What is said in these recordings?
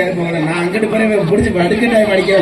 இருப்பாங்க. நான் அங்கிட்டு போய் பிடிச்சி அடுக்கட்டாய் படிக்க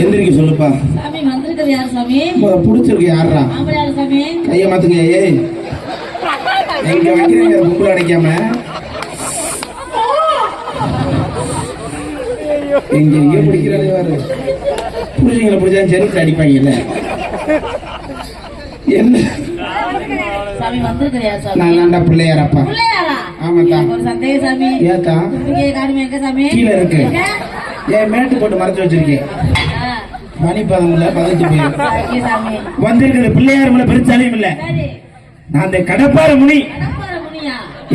எந்திரிக்க சொல்லுப்பா. சாமி வந்திருக்கிறது யார் சாமி? புடிச்சிருக்கு யாரா? ஆம்பளை யார் சாமி? கைய மாத்துங்க. ஏய் எங்க வைக்கிறீங்க கும்பல அடைக்காம? எங்க எங்க பிடிக்கிறாரு யாரு? புடிச்சீங்களா? புடிச்சா செருப்பு அடிப்பாங்கல்ல. என்ன சாமி வந்திருக்கிறது யார் சாமி? நான் தான்டா பிள்ளையாரப்பா. பிள்ளையாரா? ஆமாடா. ஒரு சந்தேகம் சாமி. ஏத்தா? இங்கே காணுமே எங்க சாமி? கீழ இருக்கு. ஏன் மேட்டு போட்டு மறைச்சு வச்சிருக்கீங்க? மணிப்பதம்ல பதச்சு போயிருக்கு. வந்திருக்கிற பிள்ளையார் மேல பெருச்சாலையும் இல்ல. நான் அந்த கடப்பார முனி.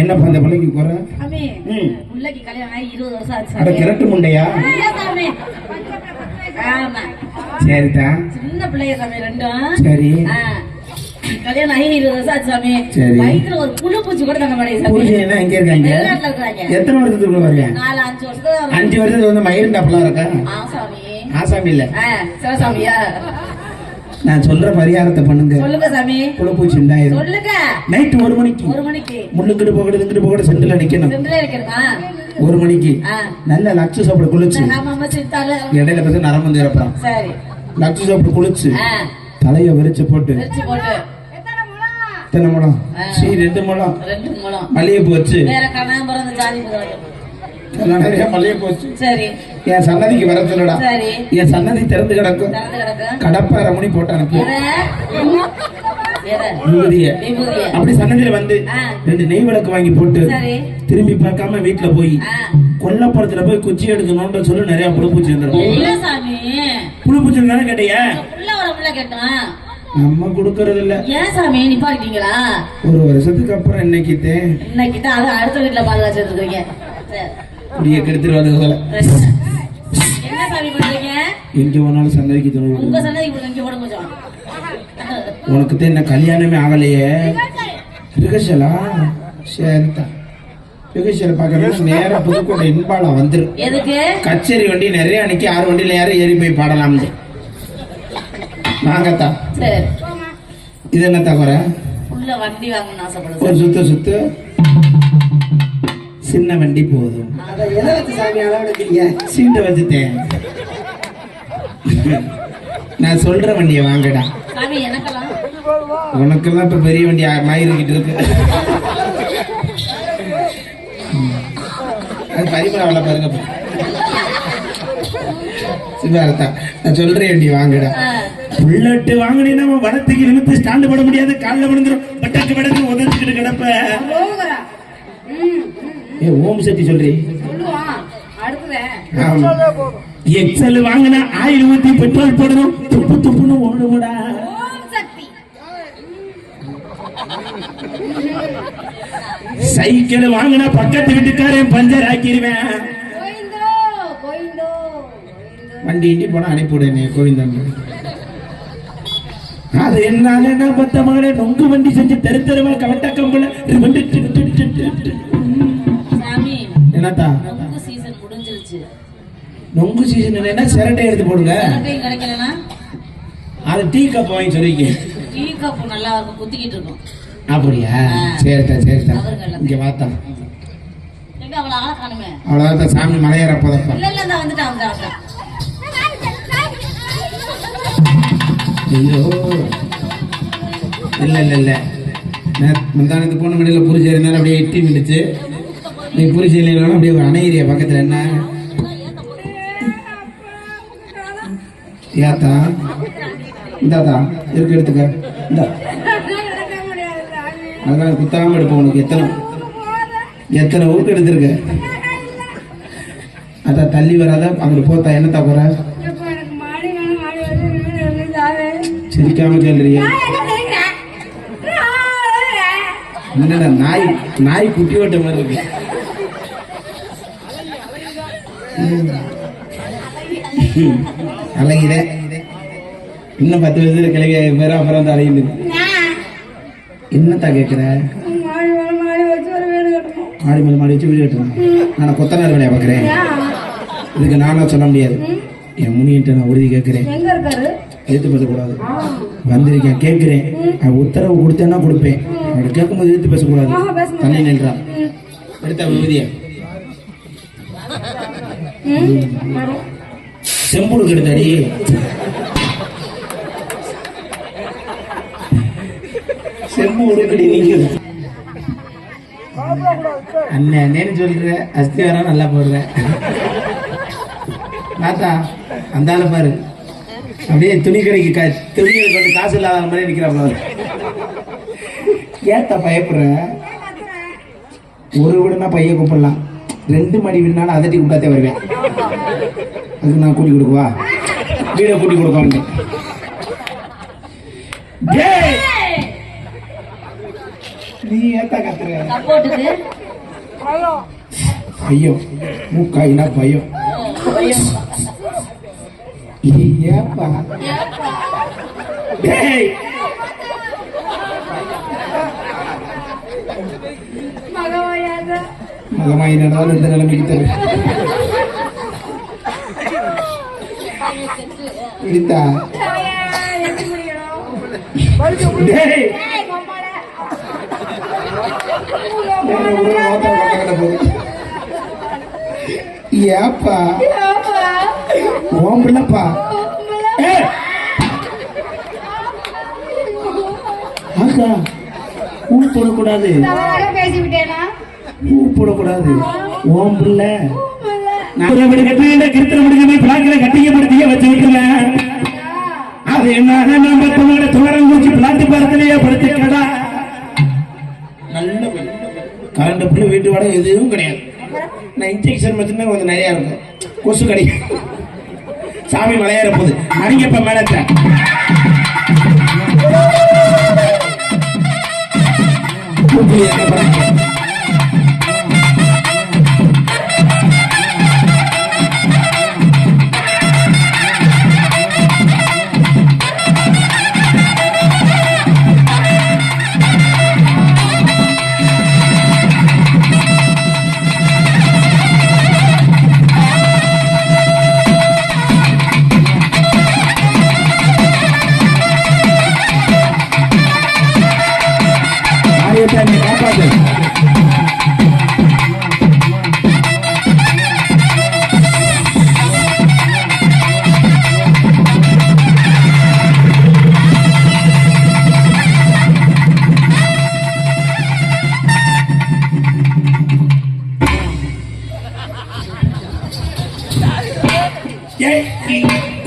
என்னப்பா அந்த பிள்ளைக்கு குறை? பிள்ளைக்கு கல்யாணம் ஆகி 20 வருஷம் ஆச்சு. அட கிரட்டு முண்டையா? சரிதா. சின்ன பிள்ளைய சாமி ரெண்டும். சரி. கல்யாணம் ஆகி 20 வருஷம் ஆச்சு சாமி. வயித்துல ஒரு புழு பூச்சி கூட தங்க மாட்டேங்குது சாமி. பூச்சி என்ன எங்க இருக்காங்க? எத்தனை வருஷத்துக்கு வரீங்க? 4-5 வருஷம். 5 வருஷத்துக்கு வந்து மயிர்ண்டாப்ல இருக்கா? ஆசாமி. ஆசாமி இல்ல. சிவசாமியா? நான் சொல்ற பரிகாரத்தை பண்ணுங்க. சொல்லுங்க சாமி. புழுப்பூச்சி உண்டாயிரும். சொல்லுங்க. நைட் 1 மணிக்கு. 1 மணிக்கு. முள்ளுக்கிட்டு போகறது இங்கிட்டு போகறது சென்டர்ல நிக்கணும். சென்டர்ல நிக்கணுமா? 1 மணிக்கு. நல்ல லக்ஸு சாப்பிட குளிச்சு. ஆமா ஆமா சித்தால. இடையில பேச நரம் வந்து இறப்பறான். சரி. லக்ஸு சாப்பிட குளிச்சு. தலைய விரிச்சு போட்டு. விரிச்சு போட்டு. எத்தனை முழம்? 2 முழம். 2 முழம். மல்லிகைப்பூ வச்சு. வேற கனாம்பரம் அந்த ஜாதி புதவட்டம். நிறைய மல்லிகைப்பூ வச்சு. சரி. என் சன்னதிக்கு வர சொல்லுடா. சரி. என் சன்னதி திறந்து கிடக்கும். கடப்பார முனி போட்டு அனுப்பு. அப்படி சன்னதியில வந்து 2 நெய் விளக்கு வாங்கி போட்டு திரும்பி பார்க்காம வீட்டுல போய் கொல்லப்புறத்துல போய் குச்சி எடுக்கணும்னு சொல்லி நிறைய புழுப்பூச்சி வந்துடும். புழுப்பூச்சி தானே கேட்டீங்க? நம்ம கொடுக்கறது இல்ல. ஏன் சாமி நிப்பாட்டீங்களா? 1 வருஷத்துக்கு அப்புறம் இன்னைக்கு தான் அடுத்த வீட்டுல பாதுகாத்து இருக்கீங்க. குடிய கெடுத்துருவாங்க. என்ன சாமி பண்றீங்க? எங்க போனாலும் சந்ததிக்கு தோணும். உங்க சந்ததிக்கு இங்க போட கொஞ்சம். உனக்கு தான் என்ன கல்யாணமே ஆகலையே. ரிகர்சலா? சரிதா. ரிகர்சல் பார்க்கறதுக்கு நேரா புதுக்கோட்டை இன்பாலா வந்துரும். எதுக்கு? கச்சேரி வண்டி நிறைய அன்னைக்கு 6 வண்டியில யாரும் ஏறி போய் பாடலாம்னு. வாங்கத்தா. சரி. இது என்ன தவிர? உள்ள வண்டி வாங்கணும்னு ஆசைப்படுறேன். ஒரு சுத்து சின்ன வண்டி போதும். சீட்டை வச்சுட்டேன். நான் சொல்ற வண்டியை வாங்கடா. உனக்கெல்லாம் இப்ப பெரிய வண்டி மயிருக்கிட்டு இருக்கு. அது பரிமளா பாருங்க. சிவாரத்தா நான் சொல்ற வண்டி வாங்கடா. புல்லட்டு வாங்கினா வனத்துக்கு இழுத்து ஸ்டாண்டு போட முடியாது. காலில் விழுந்துரும். பட்டாக்கு படக்கு உதச்சிக்கிட்டு கிடப்ப. ஓம் சக்தி சொல்றீ? எக்ஸல் வாங்கினா ஆயில் ஊத்தி பெட்ரோல் போடணும். துப்பு துப்புன்னு ஓடுமுடா. சைக்கிள் வாங்கினா பக்கத்து வீட்டுக்காரன் பஞ்சர் ஆக்கிடுவேன். வண்டி இண்டி போனா அனுப்பிவிடுனே கோவிந்தன். அது என்ன பத்த மகளே நொங்கு வண்டி செஞ்சு தெரு தெருவா கவட்ட கம்பல என்னத்தா நொங்கு சீசன் என்ன சிரட்டை எடுத்து போடுங்க. அது டீ கப் வாங்கி சொல்லிக்க. டீ கப் நல்லா இருக்கும் குத்திக்கிட்டு இருக்கும். அப்படியா? சரிதா சரிதா. இங்க வாத்தா. அவ்வளவுதான் சாமி மலையேறப்பதப்பா. ஐயோ இல்ல இல்ல இல்ல. முந்தானத்து போன மணியில புரிச்சு இருந்தாலும் அப்படியே எட்டி நின்றுச்சு. நீ புரிச்சு இல்லைனாலும் அப்படியே ஒரு அணையிறிய பக்கத்துல என்ன ஏத்தா இந்தாதா இருக்கு எடுத்துக்க. இந்த அதனால குத்தாம எடுப்போம். உனக்கு எத்தனை ஊருக்கு எடுத்திருக்க? அதான் தள்ளி வராத அங்கிட்டு போத்தா என்னத்தா போற எப்ப எனக்கு மாடி வேணும் மாடி வந்து தாவே சிரிக்காம கேள்றியா என்ன தெரியுங்க என்னடா நாய் நாய் குட்டி ஓட்ட மாதிரி இருக்கு அழகிதே இன்னும் 10 வயசுல கிளவி பேர அப்புறம் வந்து அழகிது என்னத்தா கேட்குற மாடி வேணும் மாடி வச்சு ஒரு வீடு கட்டணும் மாடி மேல மாடி வச்சு வீடு கட்டணும் நான் கொத்தனார் வேலையா பார்க்குறேன் இதுக்கு நானா சொல்ல முடியாது என் முனியிட்ட நான் உறுதி கேட்குறேன் எங்க இருக்காரு எதிர்த்து பேசக்கூடாது வந்திருக்கேன் கேட்குறேன் அவன் உத்தரவு கொடுத்தேன்னா கொடுப்பேன் அவனை கேட்கும்போது எதிர்த்து பேசக்கூடாது தண்ணி நின்றான் எடுத்த விபதிய செம்புடு கெடுத்தாடி செம்பு உடுக்கடி நீங்க அண்ணன்னு சொல்ற அஸ்தி வர நல்லா போடுற நாத்தா அந்த ஆளை பாரு அப்படியே துணி கடைக்கு துணி கொண்டு காசு இல்லாத மாதிரி நிக்கிறாப்ல ஏத்தா பயப்படுற ஒரு வீடுனா பைய கூப்பிடலாம் 2 மணி வினாலும் அதட்டி கூட்டாத்தே வருவேன் அதுக்கு நான் கூட்டி கொடுக்குவா வீட கூட்டி கொடுக்க நீ ஏத்தா கத்துற சப்போர்ட்டுக்கு ஐயோ மூக்காயினா பயம் ஏப்பா டேய் மகமாயி நடந்தாலும் இந்த நிலைமைக்கு தரும் பிடித்தா டேய் ஏப்பா ஓம்பிள்ளப்பா ஆக்கா பூ போடக்கூடாது பூ போடக்கூடாது ஓம்பிள்ள கிருத்தனை முடிஞ்சு பிளாக்கில கட்டிக்கப்படுத்திய வச்சு விட்டுல அது என்ன நம்ம துவரம் குச்சி பிளாட்டு படத்திலேயே படுத்துக்கடா நல்ல கரண்ட் பிள்ளை வீட்டு வாடகை எதுவும் கிடையாது நான் இன்ஜெக்ஷன் மட்டும்தான் கொஞ்சம் நிறைய இருக்கும் கொசு கிடைக்கும் சாமி மலையேற போகுது அடிங்கப்ப மேலத்தை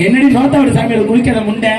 என்னடி நோத்தாவோட சாமியோட குளிக்கிற முண்டை